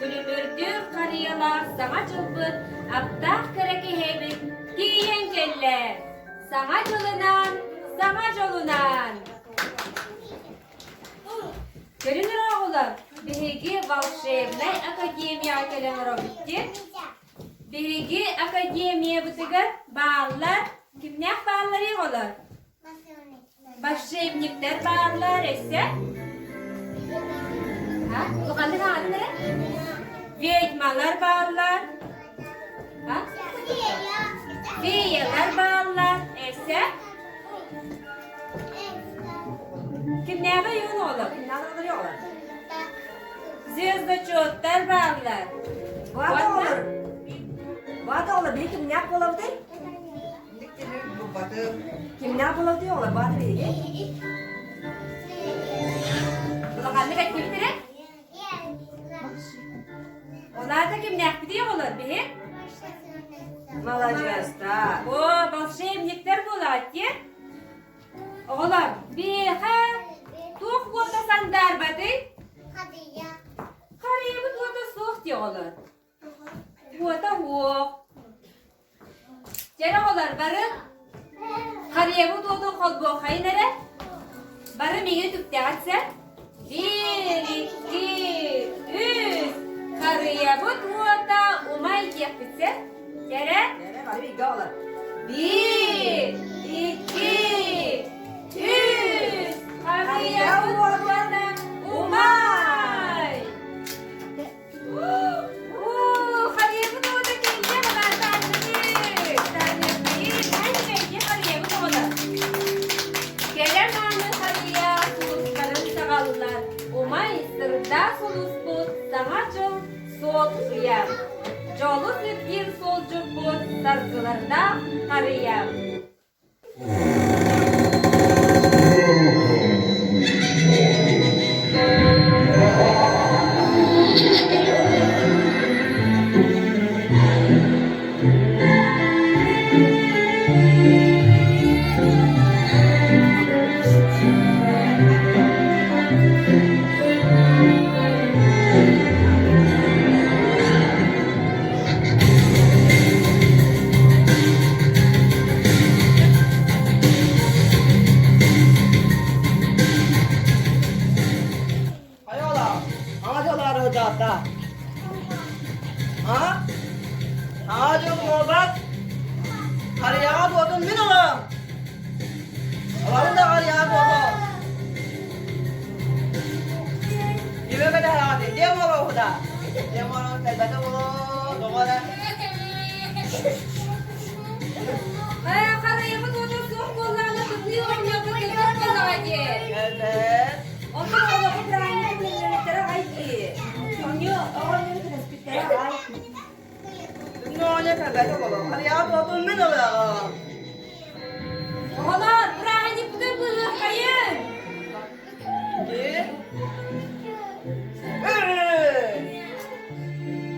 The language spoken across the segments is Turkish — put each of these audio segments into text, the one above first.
Külümürdük karıyalar sana çılbır, aptak kereki hebit, giyen keller. Sana jolunan. Görünür oğullar, birigi Волшебной Akademiya kelenler bitti. Birigi akademiya bitigar bağlar, kimler bağları olur? Волшебниктер bağlar ise. Ha? Lukanlık adı ne? Ведьмалар bağlar. Ha? Feyalar bağlar ise. Kimler yolu olur? Kimler olur? Звездочетler bağlar. Vada olur. Vada olur. Bir kimler buladı? Kimler buladı olur? Vada bir. Lukanlık et kimdir? Onlar da kimler gidiyor olur bir? Malajasta. O волшебниктер болады. Oğlum, bir ha tuğ botasan darbadi. Karıya bu tuğda soğuk diyorlar. Bota hoğuk. Jere olar barı. Karıya bu tuğda kol boğayı nere? Barı meni tüpte atsa. 1, 2, 3. Karıya bu tuğda umay yapısı. Jere. Hadi bir olur. 1, 2, 3. Karıya bu tuğda umay. Karıya bu tuğda kimse kadar tanrıdır. Tanrıdır. Bence karıya bu tuğda. Gelir namı karıya sulusların sağallar. Umay sırda sulus bud. Sağacıl sol kıyam. Jolu bir solcuk bud. Sargılarda karıya. Hayola. Ağacalar ocakta. Ha? Ağacı bak. Karıya doğdun min oğlum. Allah'ın da karıya doğdun. Yürü kadar hadi. Diye mi oğlum da? Diye mi oğlum? Telbette oğlum. Doğru. Karıya bu tuğda soğuk kollarla tıklıyor. Yapıp kalacak. Evet. Ondan sonra bu treni kullanıklara ayki. Sonyo, oğlum respektere ay. Nyonya telbette oğlum. Karıya doğdun min oğlum. Oğlum, treni bu da buluyor kayın.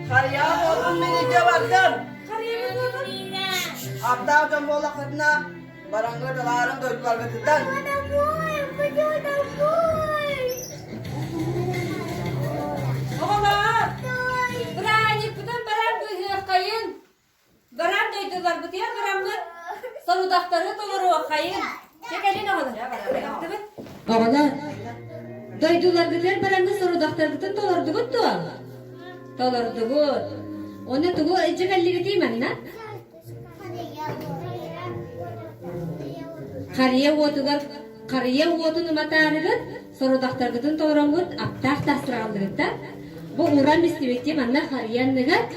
Karıya doğdun min iyice baktım. Karıya bu tuğda. Abda jombola kadına barangga dalarang do keluarga tetan. Oğlum, treni bu da barang buluyor kayın. Barang duydular bu diye barangın. Sonu daftarı doluru kayın. Çek elini oğlum. Oğlum, duydular gider barangın sonu daftarı dolardı guttu. Dolardı gut. Onu tuğu ecek elli gideyim anna. Karıya otunu matanırıt, soru daftargıtın toğrangut, aptaq tasırağındırıt da. Bu uğran mistimekti manna karıyanlıgat.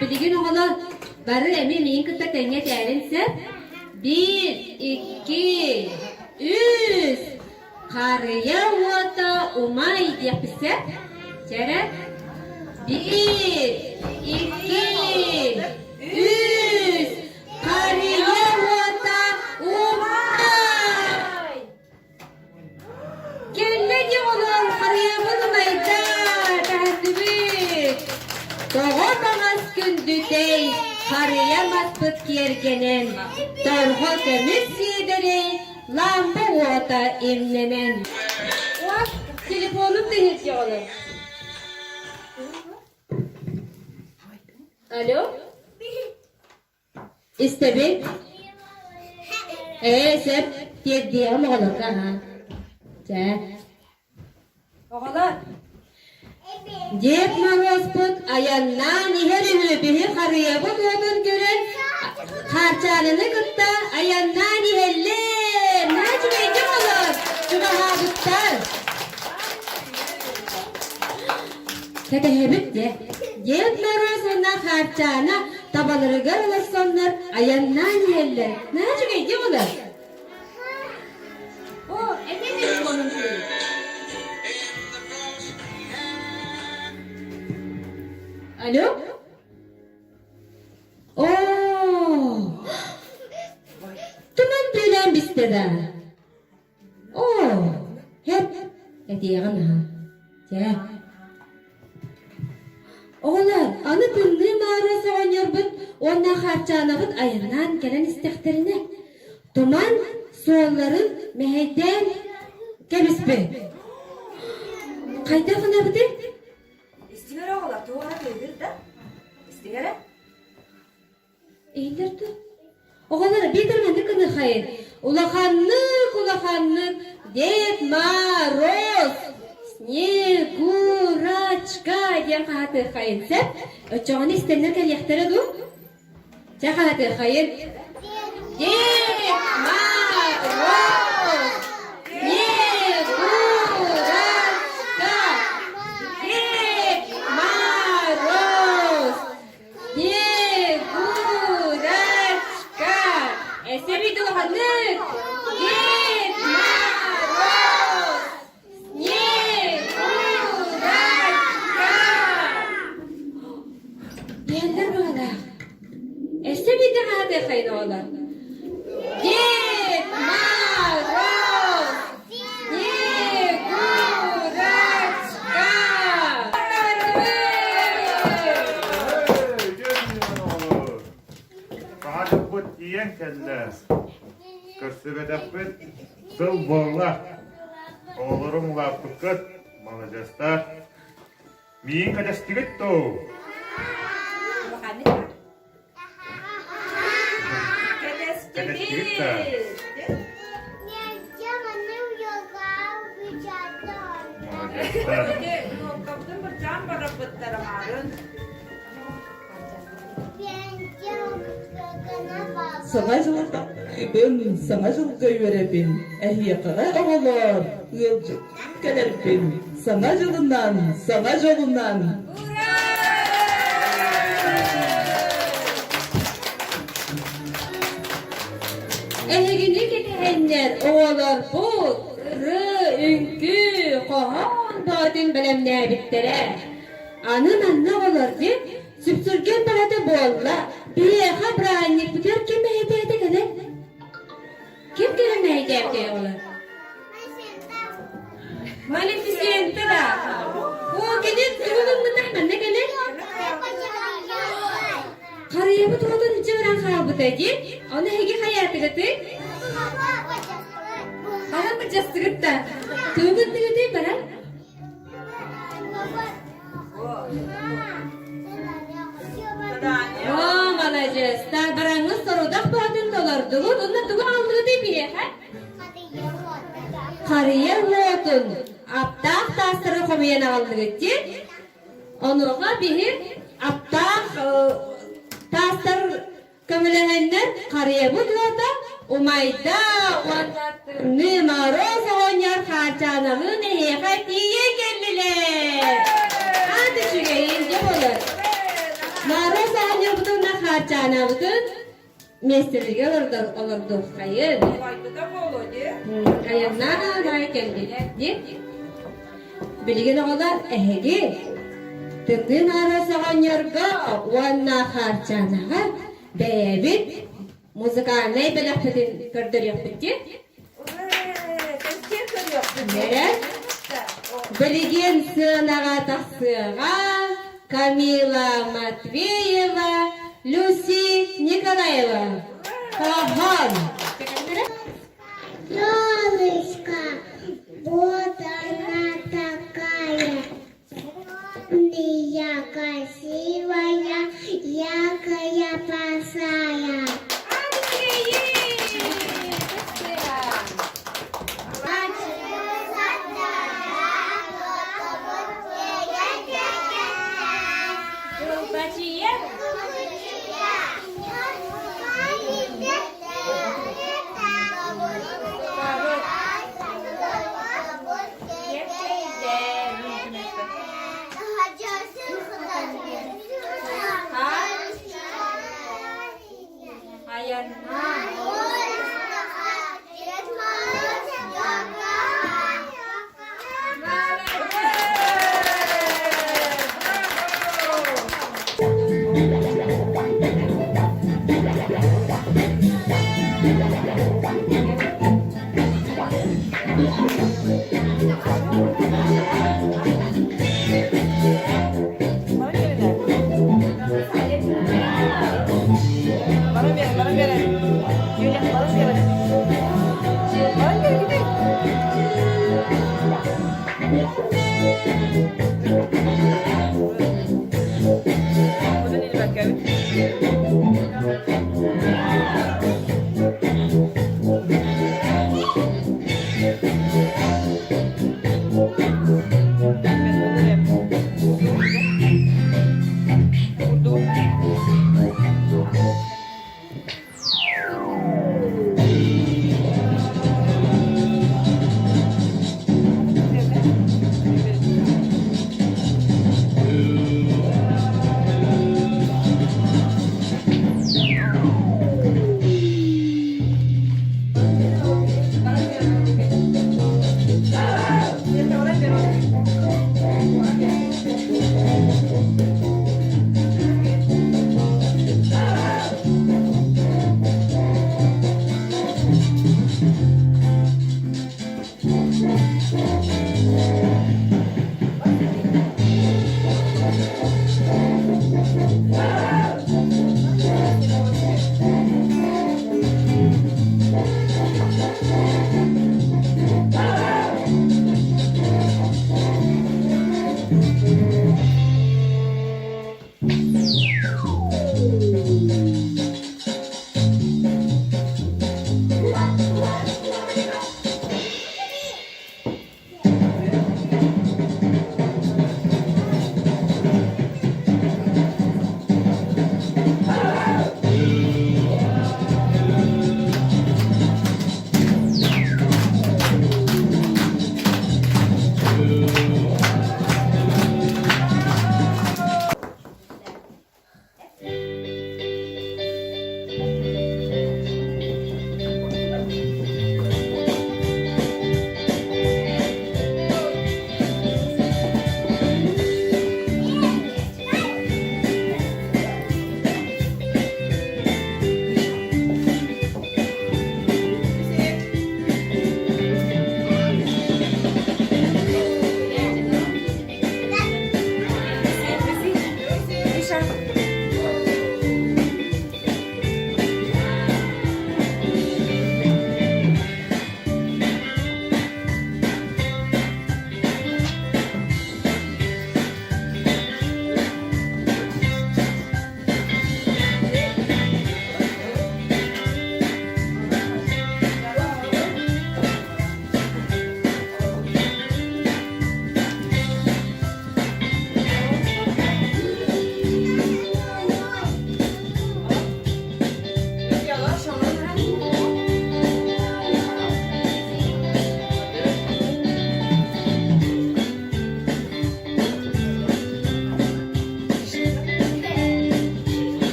Biligin oğlan, barı emi meyin kıtta tenge terinse. 1, 2, 3. Karıya otu umay yapısı. Çere. 1, 2, 3. Karıya otu umay. Kelle diyorlar karıya bulmaydı. Tertibik. Doğurmamaz gündü değil. Karıya maspıt gergenen. Torhu temiz yedirin. Lamba otu imlenen. Telefonum da hep yağlı. Alo? İstebi? Sep, diyem olur ha. Oğlan. Diyek mağazput ayannan iher ünlü bihi karıya bu doğdur gören harçanını gıtta ayannan iherler. Naç beydim olur. Şuna habıttar. Kete hebit de. Diyek mağazından harçana tabaları garılasınlar ayannan iherler. Naç beydim olur. O, efendim onun şeyi. Alo? Tuman bilen bistede. Hep ediyen ha. Oğlan, anı tınlı mağarası oynayırbın, ondan harcanağıt ayırnan gelen isteklerine. Tuman soğulların meheyden kemispi. Kayda kına bıdı? İstigara oğla, tuğara köydir de. İstigara. İyilerdi. Oğlanlara bildirmedik kını hayır. Ulakanlık, Ded Maroz, Snegurachka diyen kahatı hayır. Sen, öçağını istenler kel yahtara du. Sen kahatı hayır. Ded Maroz, Snegurachka, Ded Maroz, Snegurachka. Sebi duhanlık. Ded Maroz, Snegurachka. Diyenler bana. Sebi duhanlık hayır oğlan. Ded Maroz, Snegurachka. Kahadaput diyen kelle. Kırsıvedaput sıl bolla. Oğlurum lapıkıt. Malajastar. Miyin kadastigit to. Kadastigit ta. Malajastar. Kaptın bir can bana pıttara marın. Sangacılıkta ben sangacılıkta öğrendim. Ehliyakara oğullar, yılcık gelirdim. Sangacılından. Ehegini ketehenler oğlar bu ünkü kohan dağıtın bilemne bittere. Anın olur ki süpsürgen dağıtı bolla bir habrani biter kim meydeyde gelir? Kim gelir meydeyde olur? Maleficent da. O gelir tuğulun mu tahman ne gelir? Karıya bu tuğulun içi veren kabıtacı. Onu hegi hayatı gıtı. Bana mı castı gıttı? Tuğulun gıtı bana. Malacağız. Darbarağınız sorudak bağdın dolardı. Onunla tuğu aldığı değil mi? Karıya lotun. Aptaq tasırı komayan aldığı için. Onuğa bir aptaq tasır kömülehenler karıya bu lota. Umayda numaroz oynar harcanalı nehikat diye geldiler. Hadi şuraya ince olur. Maroz oynar buduna harcanalı mesterliğe olurdu. Hayır. Kaydı da bol oldu. Ayağına da geldiler. Bilgin oğlan ehli. Tındın arası oynarga vanna harcanalı beyabit. Muzikanlayı belaktıdın kırdır yapıcı. Nere? Bilgin sığınağa taksığa Kamila Matveyeva, Lucy Николаева. Kahan. Лёлочка, вот она такая, я красивая, Якая пасая. Barang verin. Yürü, barang verin. Barang verin, gidin. Burada değil bak, evet.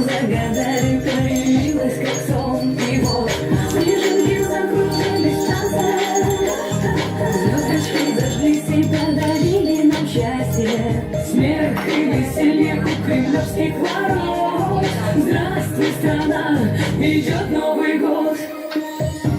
загадали, проявилась, как сон. И вот снежинки закружились в танце, звездочки зажглись и подарили нам счастье. Смех и веселье у кремлевских ворот. Здравствуй, страна, идет Новый год.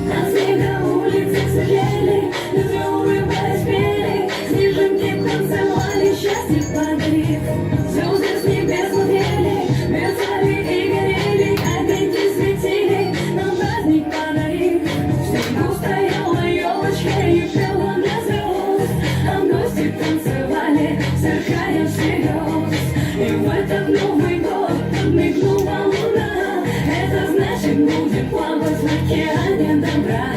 На снега улицы светлели, люди улыбаясь пели, снежинки танцевали, счастье подарив. Звезды с небес смотрели, мерцали и горели, огоньки светили, нам праздник подарив. В снегу стояла елочка и пела для звезд, а гости танцевали, сверкая всерьез. И в этот Новый год подмигнула луна, это значит, будем плавать в океане добра.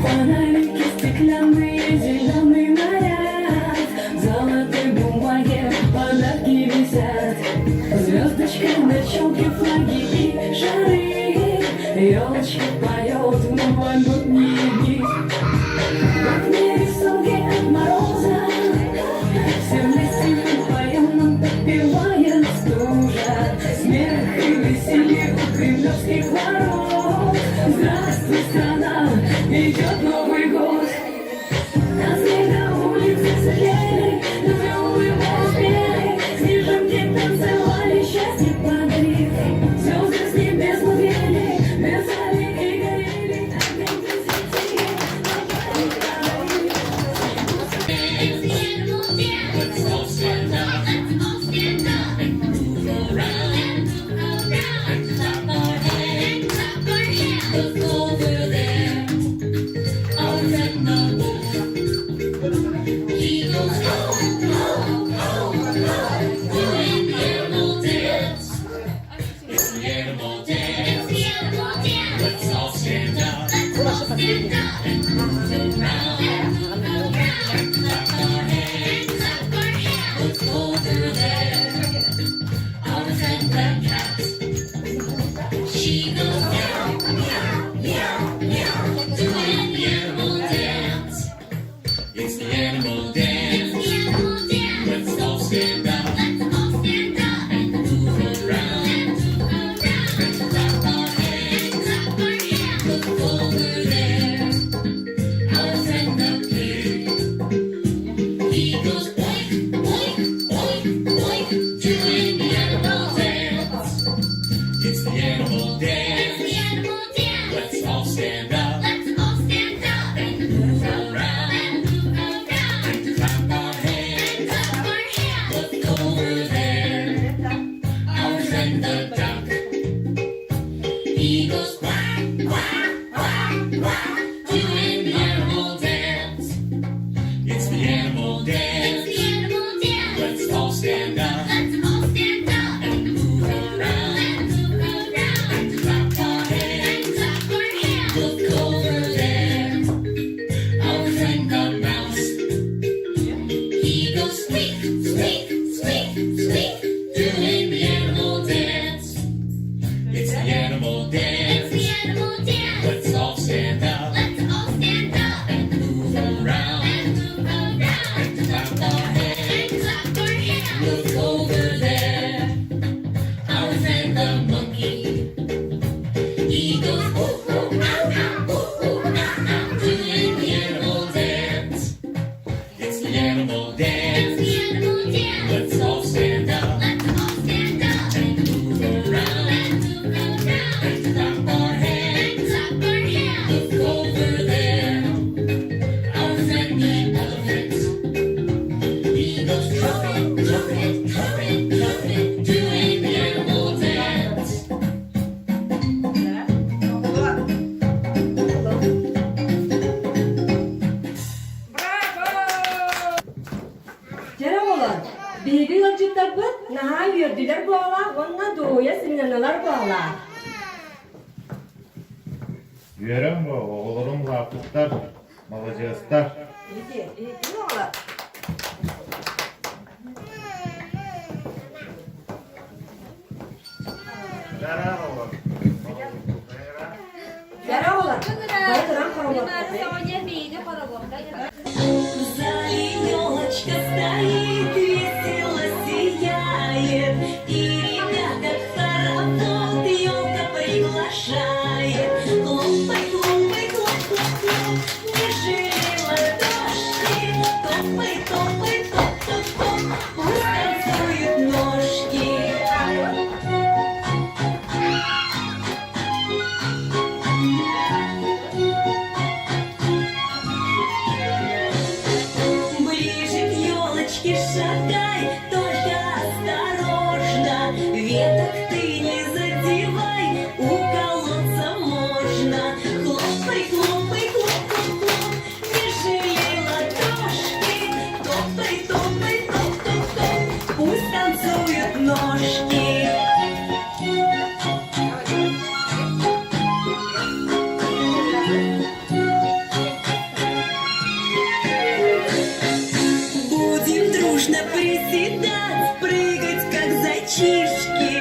Фонарики стеклянные, зеленый наряд, в золотой бумаге подарки висят. Звездочка на челке, флаги и шары, елочка поет в новогодние дни. В окне рисунки от мороза, все вместе мы поем, нам подпевает стужа. Смех и веселье у кремлевских ворот. Здравствуй, страна, идет Новый год. На снега улицы светлели, люди улыбаясь пели, снежинки танцевали, счастье подарив. Звезды с небес смотрели, мерцали и горели, огоньки светили, нам праздник подарив. Let's all stand up. Let's all stand up and move around and move around and clap our hands and clap our hands. Look over there, our friend the wolf. He goes ho ho ho ho, doing the animal dance. It's the animal dance. It's the animal dance. Let's all stand up. Let's all stand up and move around and move around and clap our hands. Look over there, our friend the cat. She goes meow, meow, meow, meow, doing the animal dance. It's the animal dance. It's the animal dance. Let's all stand up. Let's all stand up and move around and move around and clap our hands. Clap our hands. Look over there, our friend the pig. He goes oink, oink, oink, oink, doing the animal dance. It's the animal dance. It's the animal dance. Let's all stand up. Let's all stand up and move around and move around and clap our hands. And clap our hands. Look over there, our friend the duck. He goes quack, quack, quack, quack, doing the animal dance. It's the animal dance. It's the animal dance. Let's all stand up. Let's all stand up and move around and move around and clap our hands. And clap our hands. Look over there, our friend the mouse. He goes squeak, squeak, squeak, squeak, doing the animal dance. It's the animal dance. It's the animal dance. Let's all stand up. Let's all stand up and move around and move around and clap our hands. And clap our hands. Look over there, our friend the monkey. He goes ooh ooh ah ah ooh ooh ah ah, doing the animal dance. It's the animal dance. It's the animal dance. Let's all stand up. Let's all stand up and move around and move around and clap our hands. And clap our hands. Look over there, our friend the elephant. He goes trumpet, trumpet, trumpet, trumpet, doing the animal dance. Canım olan, bilgi yolculukta bu, naha yürüdüler bu ala, onunla doğuya sinirlenirler bu ala. Üyerem bu, oğullarım lapıklar, malacağızlar. İyi, iyi, iyi oğlan. Nere oğlum? Yara oğlan, baydıran Bir karalar. mərə səviyə beyni xarablıqda. девочки, шагай, только осторожно. Веток ты не задевай, уколоться можно. Хлопай, хлопай, хлоп, хлоп, хлоп, не жалей ладошки. Топай, топай, топ, топ, топ, пусть танцуют ножки. Будем дружно приседать, прыгать, как зайчишки.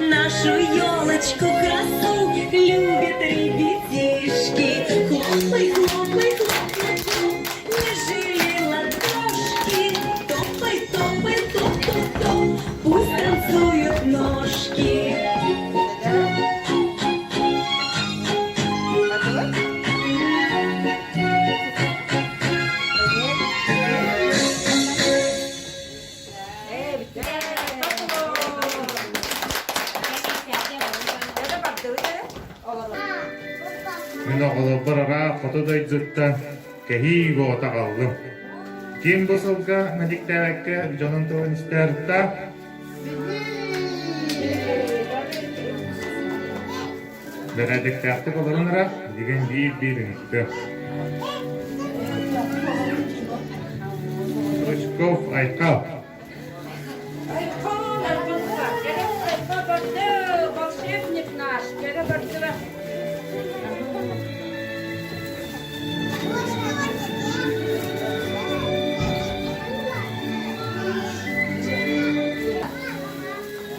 Нашу елочку красу любят ребятишки. Хлопай, хлопай, хлоп, хлоп, хлоп, не жалей ладошки. Топай, топай, топ, топ, топ, пусть танцуют ножки. Мен оғылы бұрара құтыдай зүттен кәхей боғыта қалдым. Кем бұсылға мәдіктәвәкке жонын туын істерді. Бір әдіктәвті болырыныра деген бейін үтті. Рычков Айқал. Волшебник наш,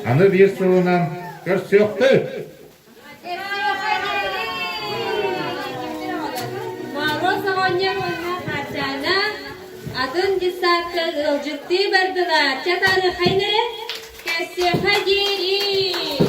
Аны бір сылынан көрсөктü. Атын десатка ылжыкты бардылар. Чатары хайнere, кәсе хадири.